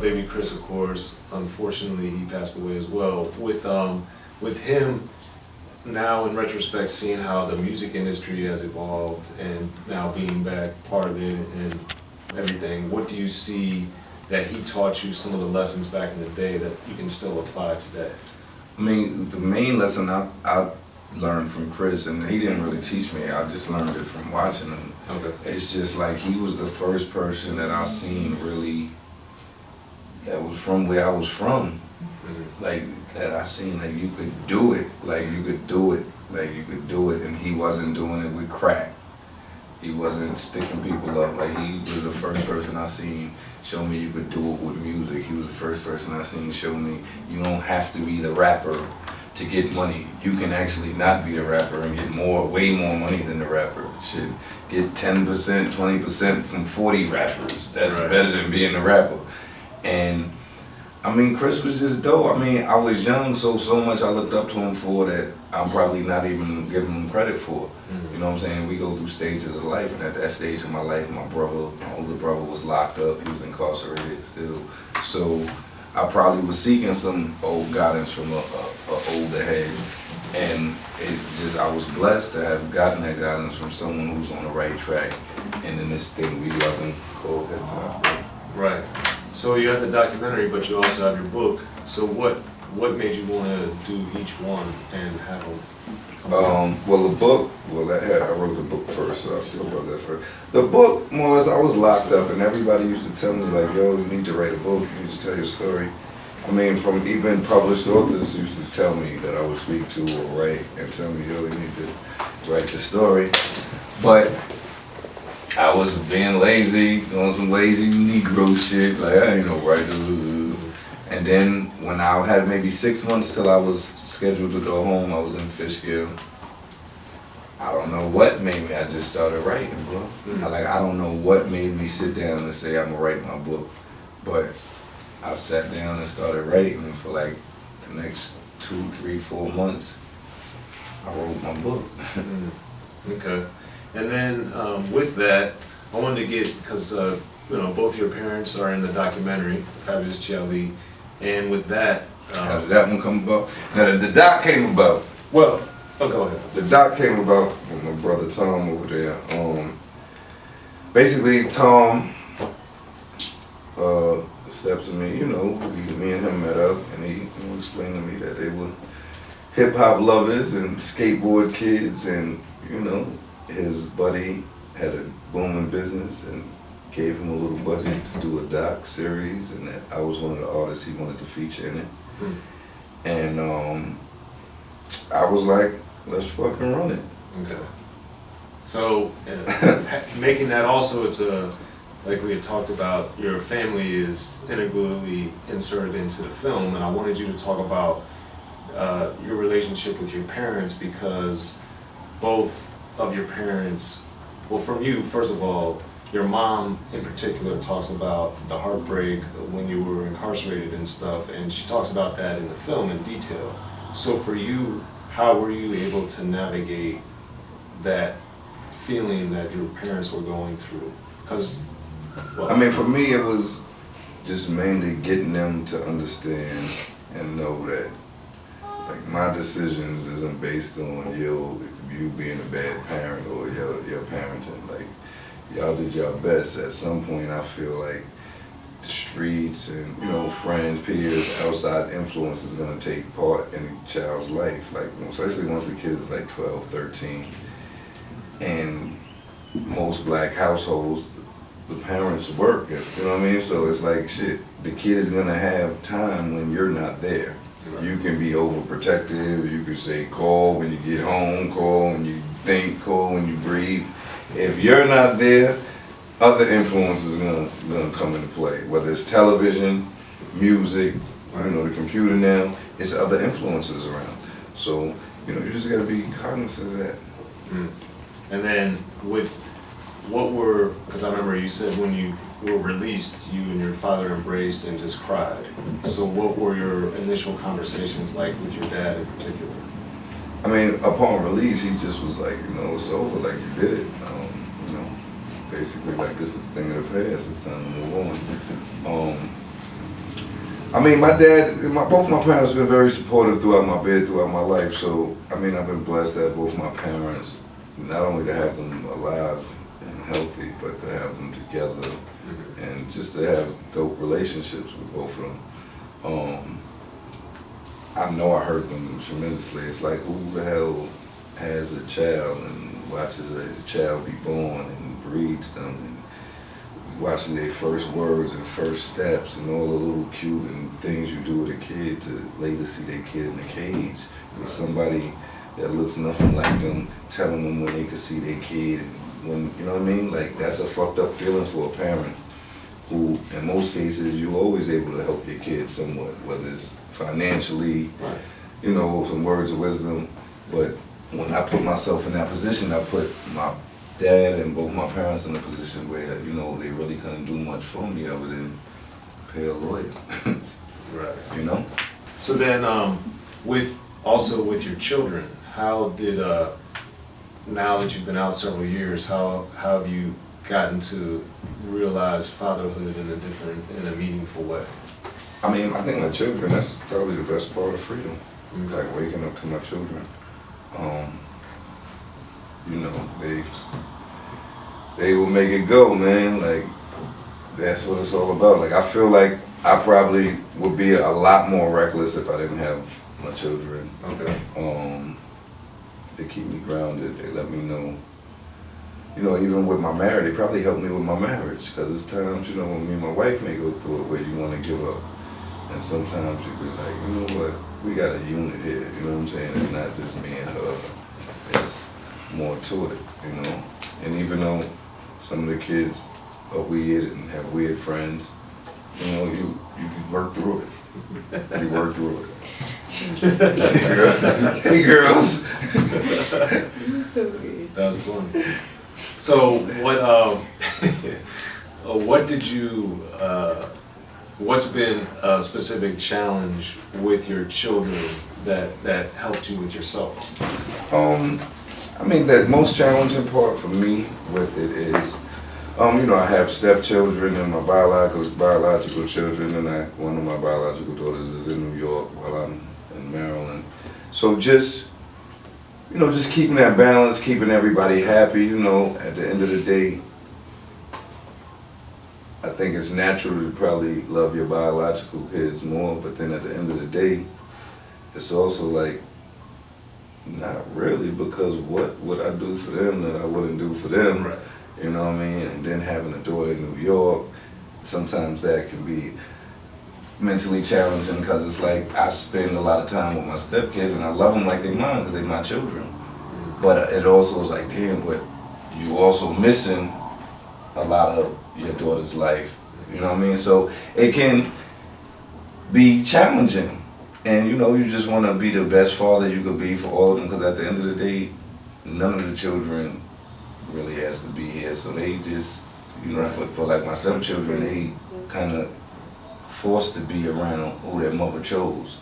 baby Chris, of course, unfortunately he passed away as well. With him, now in retrospect, seeing how the music industry has evolved and now being back part of it and everything, what do you see that he taught you, some of the lessons back in the day that you can still apply today? I mean, the main lesson I learned from Chris, and he didn't really teach me, I just learned it from watching him. Okay. It's just like he was the first person that I seen really that was from where I was from. Mm-hmm. Like, that I seen like you could do it, like you could do it, like you could do it, and he wasn't doing it with crack. He wasn't sticking people up. Like, he was the first person I seen show me you could do it with music. He was the first person I seen show me you don't have to be the rapper to get money. You can actually not be the rapper and get way more money than the rapper. Shit, get 10%, 20% from 40 rappers. That's right. Better than being the rapper. And I mean, Chris was just dope. I mean, I was young, so much I looked up to him for that I'm probably not even giving him credit for. Mm-hmm. You know what I'm saying? We go through stages of life, and at that stage of my life, my older brother was locked up. He was incarcerated still. So I probably was seeking some old guidance from a older head. And I was blessed to have gotten that guidance from someone who's on the right track. And in this thing we love and call hip hop. Right. So you have the documentary, but you also have your book. So what made you want to do each one and have them come out? Well, the book, I wrote the book first, so I'll talk about that first. The book, more or less, I was locked up, and everybody used to tell me, like, yo, you need to write a book, you need to tell your story. I mean, from even published authors used to tell me that I would speak to or write and tell me, yo, you need to write the story. But I was being lazy, doing some lazy Negro shit, like I ain't no writer. And then when I had maybe 6 months till I was scheduled to go home, I was in Fishkill. I don't know what made me, I just started writing, bro. Mm-hmm. I don't know what made me sit down and say I'm gonna write my book. But I sat down and started writing, and for like the next 2, 3, 4 months, I wrote my book. Mm-hmm. Okay. And then with that, I wanted to get, because both your parents are in the documentary, Fabulous Chiali, and with that... How did that one come about? Now, the doc came about. Well, go ahead. The doc came about with my brother Tom over there. Basically, Tom stepped to me, me and him met up, and he explained to me that they were hip-hop lovers and skateboard kids, and, his buddy had a booming business and gave him a little budget to do a doc series, and that I was one of the artists he wanted to feature in it. Mm-hmm. And I was like, let's fucking run it. Okay. So, making that also, it's like we had talked about, your family is integrally inserted into the film, and I wanted you to talk about your relationship with your parents, because both of your parents, well, from you, first of all, your mom in particular talks about the heartbreak when you were incarcerated and stuff, and she talks about that in the film in detail. So for you, how were you able to navigate that feeling that your parents were going through? Because, well, I mean, for me, it was just mainly getting them to understand and know that, like, my decisions isn't based on you being a bad parent or your parenting. Like, y'all did your best. At some point, I feel like the streets and, friends, peers, outside influence is going to take part in a child's life. Like, especially once the kid is like 12, 13. And most black households, the parents work, you know what I mean? So it's like, shit, the kid is going to have time when you're not there. You can be overprotective, you can say call when you get home, call when you think, call when you breathe. If you're not there, other influences are gonna come into play. Whether it's television, music, the computer now, it's other influences around. So, you just gotta be cognizant of that. Mm. And then with because I remember you said when you were released, you and your father embraced and just cried. So what were your initial conversations like with your dad in particular? I mean, upon release, he just was like, it's over, like, you did it. Basically, like, this is a thing of the past, it's time to move on. I mean, both my parents have been very supportive throughout my life. So, I mean, I've been blessed to have both my parents, not only to have them alive and healthy, but to have them together and just to have dope relationships with both of them. I know I hurt them tremendously. It's like, who the hell has a child and watches a child be born and breeds them and watches their first words and first steps and all the little cute and things you do with a kid to later see their kid in a cage with somebody that looks nothing like them telling them when they could see their kid and when, you know what I mean? Like, that's a fucked up feeling for a parent who, in most cases, you're always able to help your kid somewhat, whether it's financially, you know, some words of wisdom. But when I put myself in that position, I put my dad and both my parents in a position where, you know, they really couldn't do much for me other than pay a lawyer. Right. You know? So then, with your children, how did, now that you've been out several years, how have you gotten to realize fatherhood in a meaningful way? I mean, I think my children, that's probably the best part of freedom. Like waking up to my children. You know, they will make it go, man. Like, that's what it's all about. Like, I feel like I probably would be a lot more reckless if I didn't have my children. Okay. They keep me grounded. They let me know. You know, even with my marriage, they probably helped me with my marriage. Because there's times, you know, when me and my wife may go through it where you want to give up. And sometimes you be like, you know what, we got a unit here. You know what I'm saying? It's not just me and her. It's more to it, you know? And even though some of the kids are weird and have weird friends, you know, you work through it. You work through it. Hey girls. So weird. That was fun. So what did you, what's been a specific challenge with your children that helped you with yourself? I mean, the most challenging part for me with it is, you know, I have stepchildren and my biological children, and one of my biological daughters is in New York while I'm in Maryland. So just, you know, just keeping that balance, keeping everybody happy, you know, at the end of the day, I think it's natural to probably love your biological kids more, but then at the end of the day, it's also like, not really, because what would I do for them that I wouldn't do for them? Right. You know what I mean? And then having a daughter in New York, sometimes that can be mentally challenging because it's like I spend a lot of time with my stepkids and I love them like they're mine because they're my children. But it also is like, damn, but you also missing a lot of your daughter's life. You know what I mean? So it can be challenging. And you know, you just want to be the best father you could be for all of them because at the end of the day, none of the children really has to be here. So they just, you know, for like my stepchildren, they kind of forced to be around who their mother chose.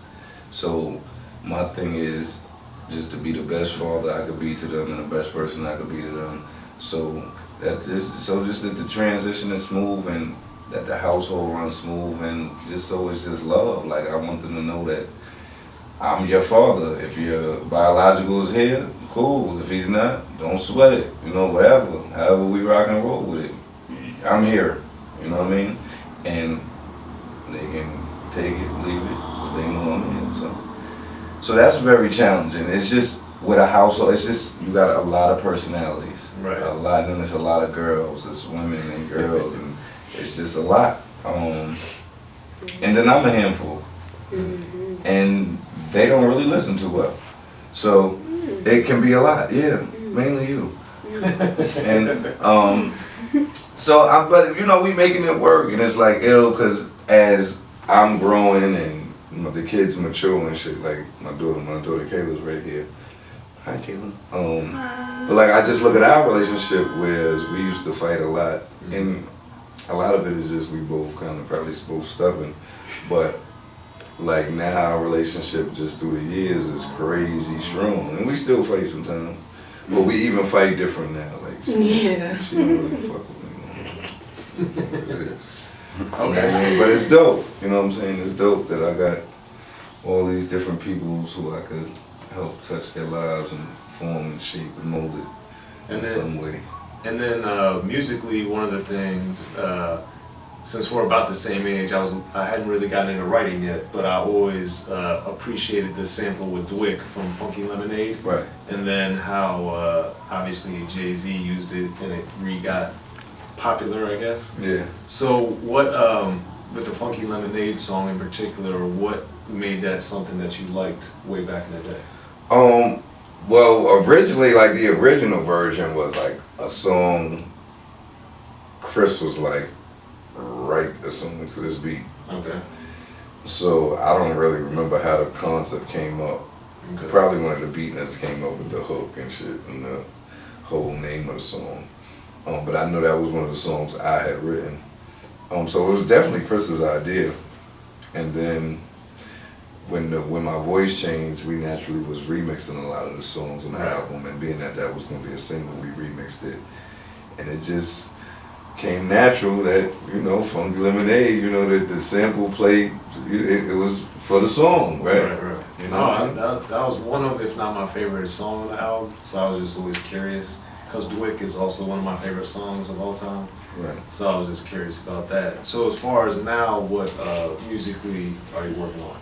So my thing is just to be the best father I could be to them and the best person I could be to them. So just that the transition is smooth and that the household runs smooth and just so it's just love. Like I want them to know that I'm your father. If your biological is here, cool. If he's not, don't sweat it. You know, whatever. However we rock and roll with it. I'm here. You know what I mean? And they can take it, leave it, but they know I'm here. So that's very challenging. It's just with a household, it's just you got a lot of personalities. Right. A lot, and it's a lot of girls. It's women and girls, and it's just a lot. And then I'm a handful, and they don't really listen too well. So it can be a lot. Yeah, mainly you. And but you know, we making it work, and it's like ill because as I'm growing and you know, the kids mature and shit. Like my daughter Kayla's right here. Hi, Kayla. But like I just look at our relationship, whereas we used to fight a lot, and a lot of it is just we both kind of probably both stubborn, but like now our relationship just through the years is crazy strong, and we still fight sometimes, but we even fight different now. Like she don't really fuck with me. It is. Okay. But it's dope, you know what I'm saying? It's dope that I got all these different peoples who I could help touch their lives and form and shape and mold it in some way. And then musically, one of the things, since we're about the same age, I hadn't really gotten into writing yet, but I always appreciated the sample with Dwyck from Funky Lemonade. Right. And then how obviously Jay-Z used it and it got popular, I guess. Yeah. So what, with the Funky Lemonade song in particular, what made that something that you liked way back in the day? Well, originally, like the original version was like a song Chris was like, write a song to this beat. Okay. So I don't really remember how the concept came up. Okay. Probably one of the beatniks came up with the hook and shit and the whole name of the song. But I know that was one of the songs I had written. So it was definitely Chris's idea. And then when my voice changed, we naturally was remixing a lot of the songs on the album, and being that was gonna be a single, we remixed it. And it just came natural that, you know, Funky Lemonade, you know, that the sample played, it was for the song, right? Right. You know, that was one of, if not my favorite song on the album, so I was just always curious, because Dwyck is also one of my favorite songs of all time. Right. So I was just curious about that. So as far as now, what musically are you working on?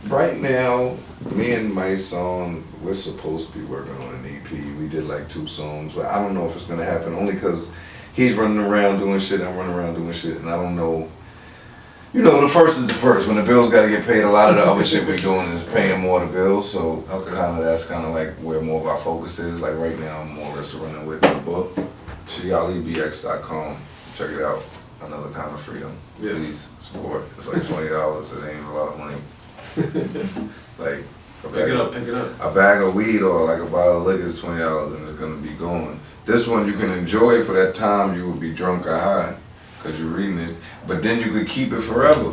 Right now, me and my son, we're supposed to be working on an EP. We did like 2 songs, but I don't know if it's gonna happen, only because he's running around doing shit, I'm running around doing shit, and I don't know. You know, the first is the first. When the bills gotta get paid, a lot of the other shit we're doing is paying more the bills, so that's kind of like where more of our focus is. Like right now, I'm more or less running with the book, chialibx.com. Check it out. Another Kind of Freedom. Yes. Please support. It's like $20. It ain't a lot of money. Like Pick it up. a bag of weed or like a bottle of liquor is $20 and it's gonna be gone. This one you can enjoy for that time you will be drunk or high because you're reading it, but then you could keep it forever.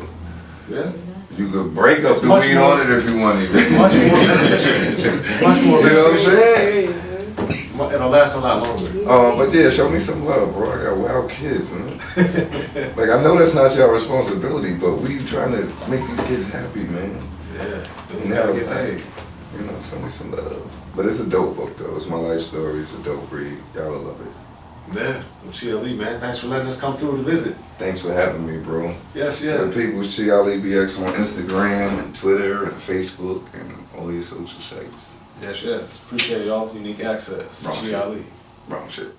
Yeah. You could break up the weed on it if you wanted. It's much more beneficial. It's much more You know what I'm beneficial. saying? It'll last a lot longer. But yeah, show me some love, bro. I got wild kids, man. Like, I know that's not your responsibility, but we trying to make these kids happy, man. Yeah, it's gotta get paid. You know, show me some love. But it's a dope book, though. It's my life story. It's a dope read. Y'all will love it. Yeah, well, Chiali, man, thanks for letting us come through to visit. Thanks for having me, bro. Yes. To the people, ChialiBX on Instagram and Twitter and Facebook and all your social sites. Yes. Appreciate y'all. Unique access. Wrong Chiali. Wrong shit.